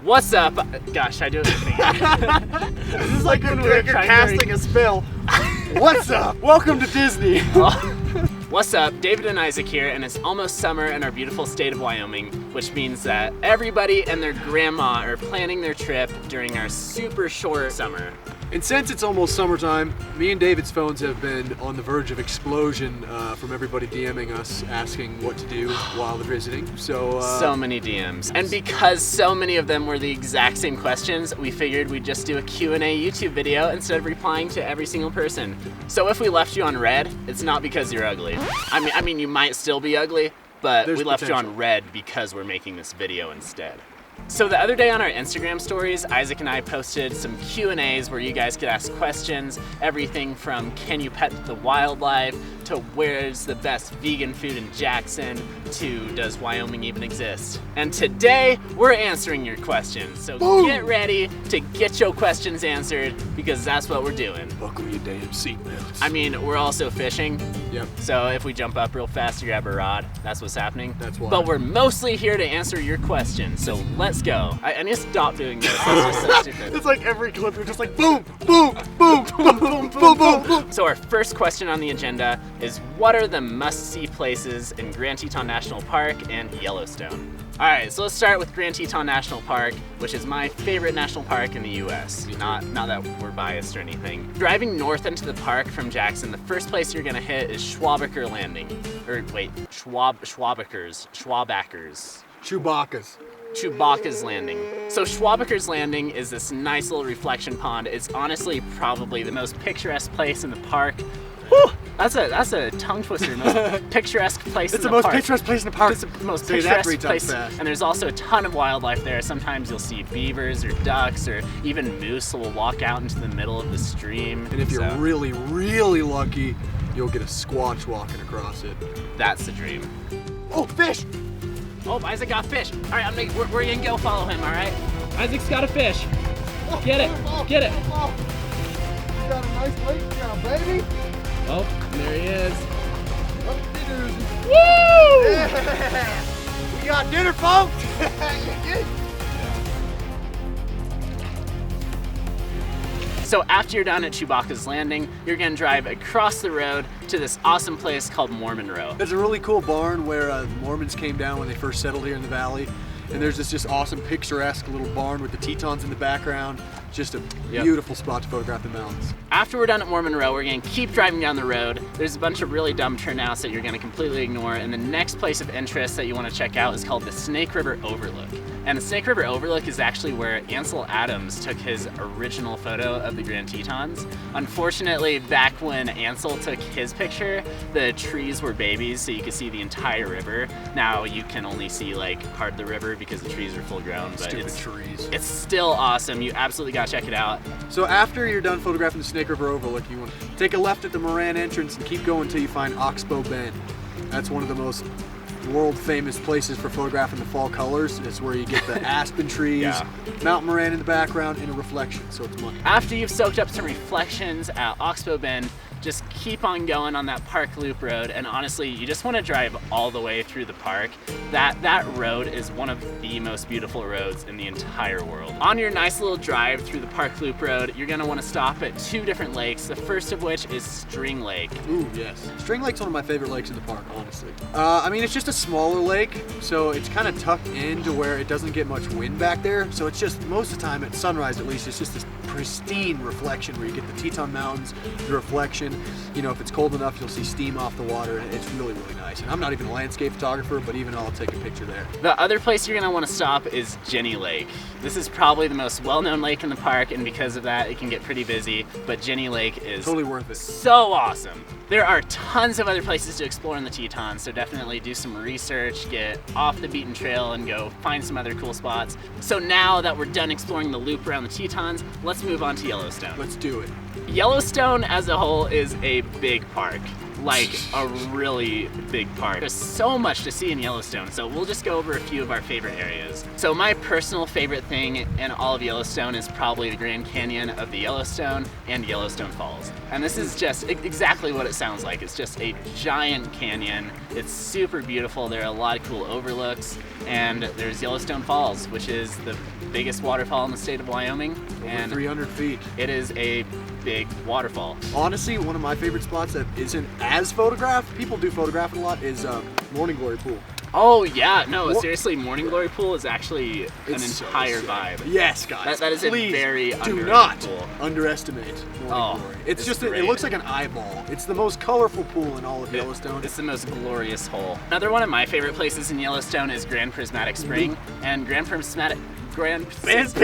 What's up? Gosh, I do it with me. This is like you're casting a spell. What's up? Welcome to Disney. What's up? David and Isaac here, and it's almost summer in our beautiful state of Wyoming, which means that everybody and their grandma are planning their trip during our super short summer. And since it's almost summertime, me and David's phones have been on the verge of explosion from everybody DMing us asking what to do while they're visiting. So many DMs. And because so many of them were the exact same questions, we figured we'd just do a Q&A YouTube video instead of replying to every single person. So if we left you on red, it's not because you're ugly. I mean, you might still be ugly, but we left you on red because we're making this video instead. So the other day on our Instagram stories, Isaac and I posted some Q&As where you guys could ask questions, everything from can you pet the wildlife, to where's the best vegan food in Jackson, to does Wyoming even exist? And today, we're answering your questions. So Get ready to get your questions answered, because that's what we're doing. Buckle your damn seatbelts. I mean, we're also fishing. Yep. So if we jump up real fast, you grab a rod. That's what's happening. That's why. But we're mostly here to answer your questions. So let's go. I need to stop doing this. That's just so stupid. It's like every clip, you're just like boom, boom, boom, boom, boom, boom, boom, boom. So our first question on the agenda is, what are the must-see places in Grand Teton National Park and Yellowstone? All right, so let's start with Grand Teton National Park, which is my favorite national park in the US. Not that we're biased or anything. Driving north into the park from Jackson, the first place you're gonna hit is Schwabacker Landing. Or wait, Schwabacker's. Chewbacca's Landing. So Schwabacker's Landing is this nice little reflection pond. It's honestly probably the most picturesque place in the park. Whew! That's a tongue twister. Most picturesque place in the park. It's the most picturesque place in the park. It's the most picturesque place. And there's also a ton of wildlife there. Sometimes you'll see beavers or ducks or even moose will walk out into the middle of the stream. And if you're really, really lucky, you'll get a squatch walking across it. That's the dream. Oh, fish! Oh, Isaac got fish. All right, we're gonna go follow him, all right? Isaac's got a fish. Get it, get it. You got a nice lake, you got a baby? Oh, there he is. Woo! Yeah. We got dinner, folks! So after you're done at Chewbacca's Landing, you're gonna drive across the road to this awesome place called Mormon Row. There's a really cool barn where the Mormons came down when they first settled here in the valley. And there's this just awesome picturesque little barn with the Tetons in the background. Just a beautiful spot to photograph the mountains. After we're done at Mormon Row, we're gonna keep driving down the road. There's a bunch of really dumb turnouts that you're gonna completely ignore, and the next place of interest that you wanna check out is called the Snake River Overlook. And the Snake River Overlook is actually where Ansel Adams took his original photo of the Grand Tetons. Unfortunately, back when Ansel took his picture, the trees were babies, so you could see the entire river. Now you can only see like part of the river because the trees are full grown, but it's still awesome. You absolutely gotta check it out. So after you're done photographing the Snake River Overlook, you want to take a left at the Moran entrance and keep going until you find Oxbow Bend. That's one of the most world famous places for photographing the fall colors. It's where you get the aspen trees, Mount Moran in the background, and a reflection, so it's money. After you've soaked up some reflections at Oxbow Bend, just keep on going on that park loop road, and honestly, you just want to drive all the way through the park. That road is one of the most beautiful roads in the entire world. On your nice little drive through the park loop road, you're gonna want to stop at two different lakes, the first of which is String Lake. Ooh, yes. String Lake's one of my favorite lakes in the park, honestly. I mean, it's just a smaller lake, so it's kind of tucked into where it doesn't get much wind back there, so it's just, most of the time, at sunrise at least, it's just this pristine reflection where you get the Teton Mountains, the reflection. You know, if it's cold enough, you'll see steam off the water, and it's really, really nice. And I'm not even a landscape photographer, but even I'll take a picture there. The other place you're gonna wanna stop is Jenny Lake. This is probably the most well-known lake in the park, and because of that, it can get pretty busy, but Jenny Lake is totally worth it. So awesome. There are tons of other places to explore in the Tetons, so definitely do some research, get off the beaten trail, and go find some other cool spots. So now that we're done exploring the loop around the Tetons, let's move on to Yellowstone. Let's do it. Yellowstone as a whole is a big park. Like a really big park. There's so much to see in Yellowstone, so we'll just go over a few of our favorite areas. So my personal favorite thing in all of Yellowstone is probably the Grand Canyon of the Yellowstone and Yellowstone Falls. And this is just exactly what it sounds like. It's just a giant canyon. It's super beautiful. There are a lot of cool overlooks, and there's Yellowstone Falls, which is the biggest waterfall in the state of Wyoming. Over 300 feet. It is a big waterfall. Honestly, one of my favorite spots that isn't as photographed, people do photograph it a lot, is Morning Glory Pool. Oh yeah, no, seriously, Morning Glory Pool is actually an entire vibe. Yes, guys. That is a please very do not pool. underestimate Morning Glory. It's just, it looks like an eyeball. It's the most colorful pool in all of Yellowstone. It's the most glorious hole. Another one of my favorite places in Yellowstone is Grand Prismatic Spring, and Grand Prismatic. This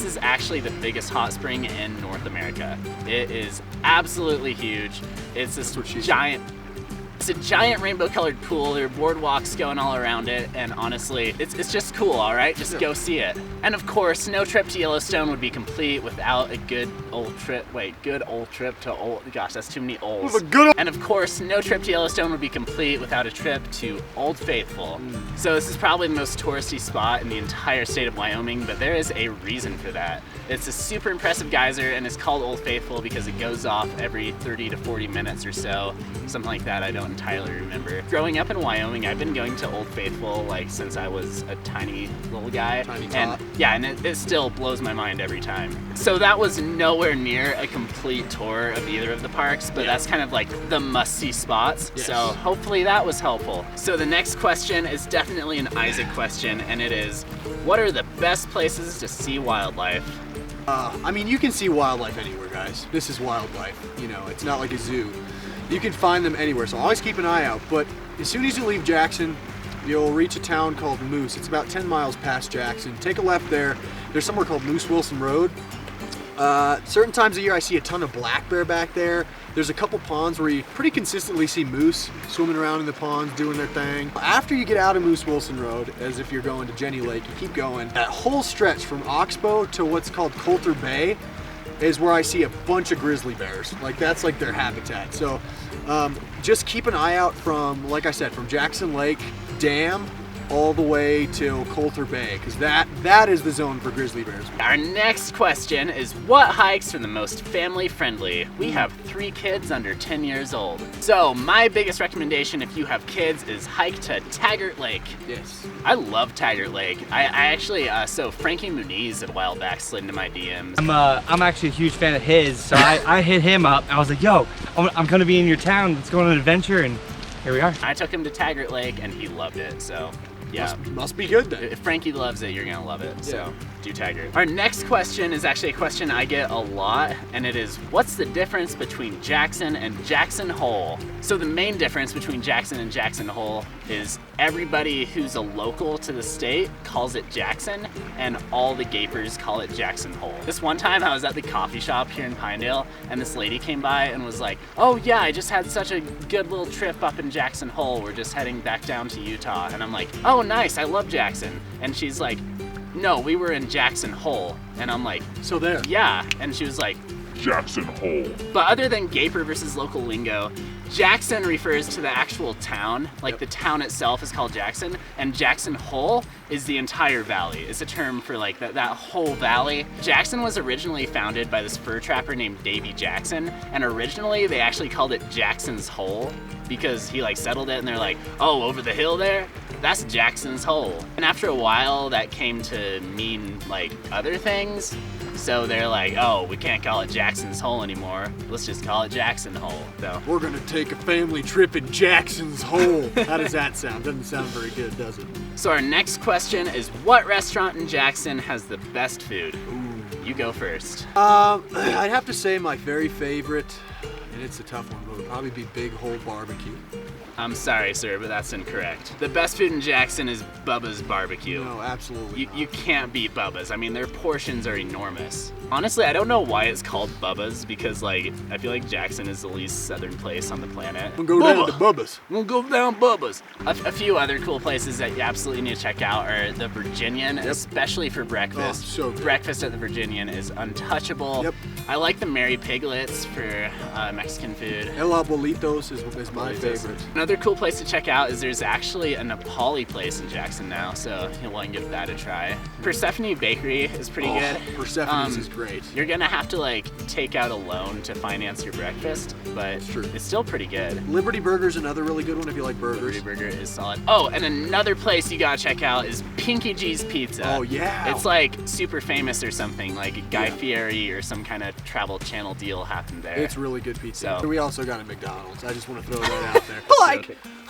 is actually the biggest hot spring in North America. It is absolutely huge. It's this giant. It's a giant rainbow-colored pool. There are boardwalks going all around it, and honestly, it's just cool. All right, just go see it. And of course, no trip to Yellowstone would be complete without a good old trip. Gosh, that's too many olds. And of course, no trip to Yellowstone would be complete without a trip to Old Faithful. So this is probably the most touristy spot in the entire state of Wyoming, but there is a reason for that. It's a super impressive geyser, and it's called Old Faithful because it goes off every 30 to 40 minutes or so, something like that. I don't entirely remember. Growing up in Wyoming, I've been going to Old Faithful like since I was a tiny little guy. And yeah, and it still blows my mind every time. So that was nowhere near a complete tour of either of the parks, but that's kind of like the must-see spots. Yes. So hopefully that was helpful. So the next question is definitely an Isaac question, and it is, what are the best places to see wildlife? I mean, you can see wildlife anywhere, guys. This is wildlife. You know, it's not like a zoo. You can find them anywhere, so always keep an eye out. But as soon as you leave Jackson, you'll reach a town called Moose. It's about 10 miles past Jackson. Take a left there. There's somewhere called Moose Wilson Road. Certain times of year I see a ton of black bear back there. There's a couple ponds where you pretty consistently see moose swimming around in the ponds doing their thing. After you get out of Moose Wilson Road, as if you're going to Jenny Lake, you keep going. That whole stretch from Oxbow to what's called Coulter Bay is where I see a bunch of grizzly bears. Like, that's like their habitat. So just keep an eye out from, like I said, from Jackson Lake Dam all the way to Coulter Bay, because that is the zone for grizzly bears. Our next question is, what hikes are the most family friendly? We have 3 kids under 10 years old. So my biggest recommendation if you have kids is hike to Taggart Lake. Yes. I love Taggart Lake. I actually, so Frankie Muniz a while back slid into my DMs. I'm actually a huge fan of his, so I hit him up. I was like, yo, I'm gonna be in your town, let's go on an adventure, and here we are. I took him to Taggart Lake and he loved it, so. Yeah. Must be good then. If Frankie loves it, you're gonna love it. So do Taggart. Our next question is actually a question I get a lot, and it is, what's the difference between Jackson and Jackson Hole? So the main difference between Jackson and Jackson Hole is everybody who's a local to the state calls it Jackson, and all the gapers call it Jackson Hole. This one time I was at the coffee shop here in Pinedale, and this lady came by and was like, oh yeah, I just had such a good little trip up in Jackson Hole. We're just heading back down to Utah. And I'm like, oh nice, I love Jackson. And she's like, no, we were in Jackson Hole. And I'm like, so there. Yeah. And she was like, Jackson Hole. But other than gaper versus local lingo, Jackson refers to the actual town, like the town itself is called Jackson, and Jackson Hole is the entire valley. It's a term for like that whole valley. Jackson was originally founded by this fur trapper named Davy Jackson, and originally they actually called it Jackson's Hole because he like settled it and they're like, oh, over the hill there? That's Jackson's Hole. And after a while that came to mean like other things. So they're like, oh, we can't call it Jackson's Hole anymore. Let's just call it Jackson Hole. So we're gonna take a family trip in Jackson's Hole. How does that sound? Doesn't sound very good, does it? So our next question is, what restaurant in Jackson has the best food? Ooh, you go first. I'd have to say my very favorite, and it's a tough one, but would probably be Big Hole Barbecue. I'm sorry, sir, but that's incorrect. The best food in Jackson is Bubba's Barbecue. No, absolutely You can't beat Bubba's. I mean, their portions are enormous. Honestly, I don't know why it's called Bubba's, because like, I feel like Jackson is the least southern place on the planet. We'll go down to Bubba's. We'll go down Bubba's. A few other cool places that you absolutely need to check out are the Virginian, especially for breakfast. Oh, so good. Breakfast at the Virginian is untouchable. Yep. I like the Mary Piglets for Mexican food. El Abuelitos is my favorite. Another cool place to check out is there's actually a Nepali place in Jackson now, so you'll want to give that a try. Persephone Bakery is pretty good. Persephone's is great. You're gonna have to like take out a loan to finance your breakfast, but it's still pretty good. Liberty Burger's another really good one if you like burgers. Liberty Burger is solid. Oh, and another place you gotta check out is Pinky G's Pizza. Oh yeah. It's like super famous or something, like Guy Fieri or some kind of Travel Channel deal happened there. It's really good pizza. So we also got a McDonald's. I just want to throw that out there.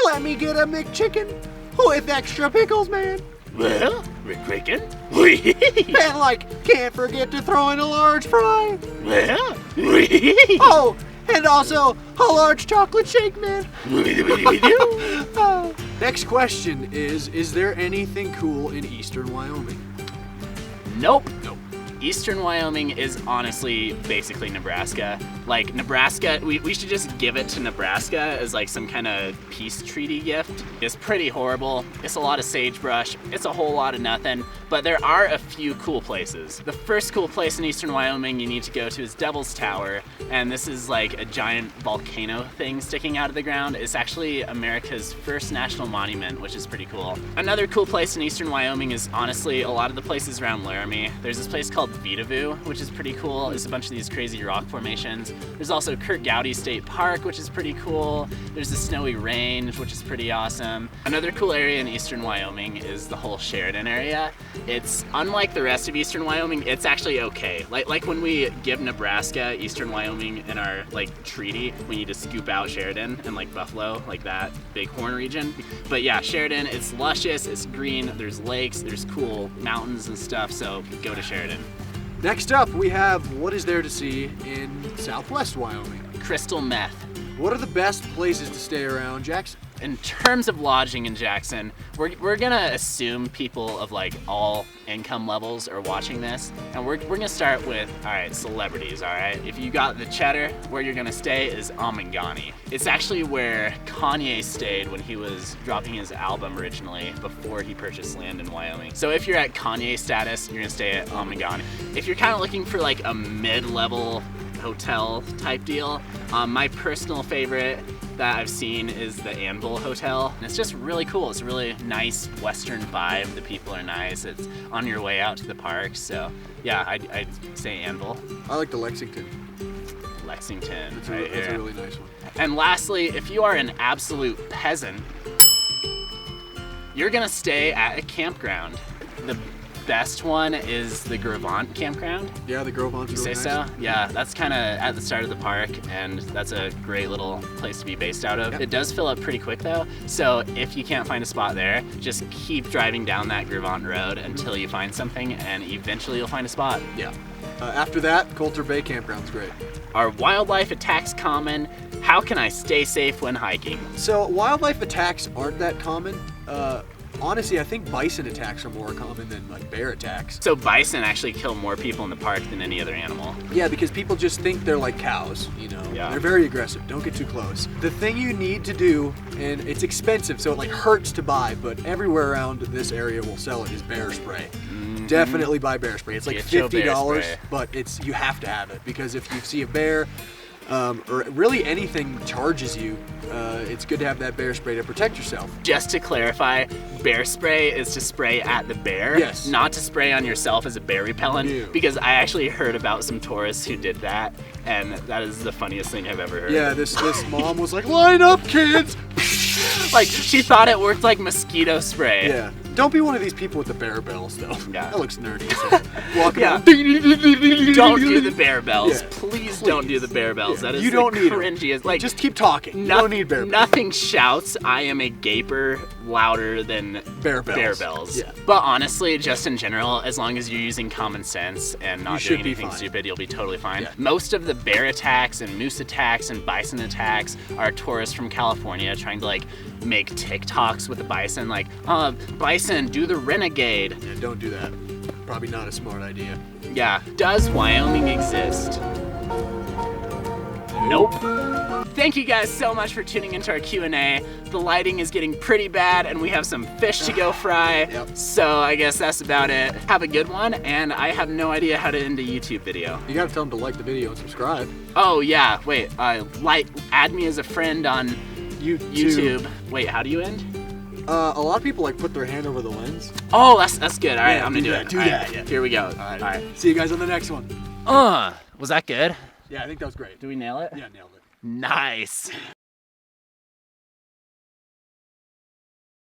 Let me get a McChicken with extra pickles, man. Well, McChicken? And can't forget to throw in a large fry. Well, Oh, and also a large chocolate shake, man. Next question is there anything cool in eastern Wyoming? Nope. Eastern Wyoming is honestly basically Nebraska. Like Nebraska, we should just give it to Nebraska as like some kind of peace treaty gift. It's pretty horrible. It's a lot of sagebrush. It's a whole lot of nothing. But there are a few cool places. The first cool place in Eastern Wyoming you need to go to is Devil's Tower. And this is like a giant volcano thing sticking out of the ground. It's actually America's first national monument, which is pretty cool. Another cool place in Eastern Wyoming is honestly a lot of the places around Laramie. There's this place called Vedavoo, which is pretty cool. It's a bunch of these crazy rock formations. There's also Kurt Gowdy State Park, which is pretty cool. There's the Snowy Range, which is pretty awesome. Another cool area in Eastern Wyoming is the whole Sheridan area. It's unlike the rest of Eastern Wyoming, it's actually okay. Like when we give Nebraska, Eastern Wyoming in our treaty, we need to scoop out Sheridan and Buffalo, that Bighorn region. But yeah, Sheridan, it's luscious, it's green, there's lakes, there's cool mountains and stuff, so go to Sheridan. Next up, we have what is there to see in southwest Wyoming? Crystal meth. What are the best places to stay around Jackson? In terms of lodging in Jackson, we're gonna assume people of all income levels are watching this, and we're gonna start with, all right, celebrities, all right? If you got the cheddar, where you're gonna stay is Amangani. It's actually where Kanye stayed when he was dropping his album originally, before he purchased land in Wyoming. So if you're at Kanye status, you're gonna stay at Amangani. If you're kind of looking for a mid-level hotel type deal, my personal favorite that I've seen is the Anvil Hotel. And it's just really cool. It's a really nice Western vibe. The people are nice. It's on your way out to the park. So yeah, I'd say Anvil. I like the Lexington. Lexington, It's right here. a really nice one. And lastly, if you are an absolute peasant, you're gonna stay at a campground. The best one is the Gravant campground. Yeah, the Grovant's You really say nice. so? Yeah, that's kind of at the start of the park, and that's a great little place to be based out of. Yep. It does fill up pretty quick though, so if you can't find a spot there, just keep driving down that Gravant road until you find something, and eventually you'll find a spot. Yeah. After that, Coulter Bay Campground's great. Are wildlife attacks common? How can I stay safe when hiking? So wildlife attacks aren't that common. Honestly, I think bison attacks are more common than bear attacks. So bison actually kill more people in the park than any other animal. Yeah, because people just think they're like cows, Yeah. They're very aggressive. Don't get too close. The thing you need to do, and it's expensive, so it hurts to buy, but everywhere around this area will sell it, is bear spray. Mm-hmm. Definitely buy bear spray. It's Get your bear $50, spray. but you have to have it, because if you see a bear, or really anything charges you, it's good to have that bear spray to protect yourself. Just to clarify, bear spray is to spray at the bear, Yes. not to spray on yourself as a bear repellent. No. Because I actually heard about some tourists who did that, and that is the funniest thing I've ever heard. Yeah, this mom was like, line up, kids! She thought it worked like mosquito spray. Yeah. Don't be one of these people with the bear bells, though. Yeah. That looks nerdy. So walk Yeah. around. Don't do the bear bells. Yeah. Please don't do the bear bells. Yeah. That is You don't the need 'em. cringiest. Just keep talking. You don't need bear bells. Nothing shouts, I am a gaper, louder than Bear bells. bear bells. Yeah. But honestly, just in general, as long as you're using common sense and not should doing be anything fine. stupid, you'll be totally fine. Yeah. Most of the bear attacks and moose attacks and bison attacks are tourists from California trying to make TikToks with the bison, bison, do the renegade. Yeah, don't do that. Probably not a smart idea. Yeah. Does Wyoming exist? Nope. Thank you guys so much for tuning into our Q&A. The lighting is getting pretty bad and we have some fish to go fry. Yep. So I guess that's about it. Have a good one, and I have no idea how to end a YouTube video. You gotta tell them to like the video and subscribe. Oh yeah, wait, add me as a friend on YouTube. Wait, how do you end? A lot of people like put their hand over the lens. Oh, that's good. All right, Yeah, I'm gonna do that, it. do All that. right, here we go. All right. See you guys on the next one. Was that good? Yeah, I think that was great. Did we nail it? Yeah, nailed it. Nice.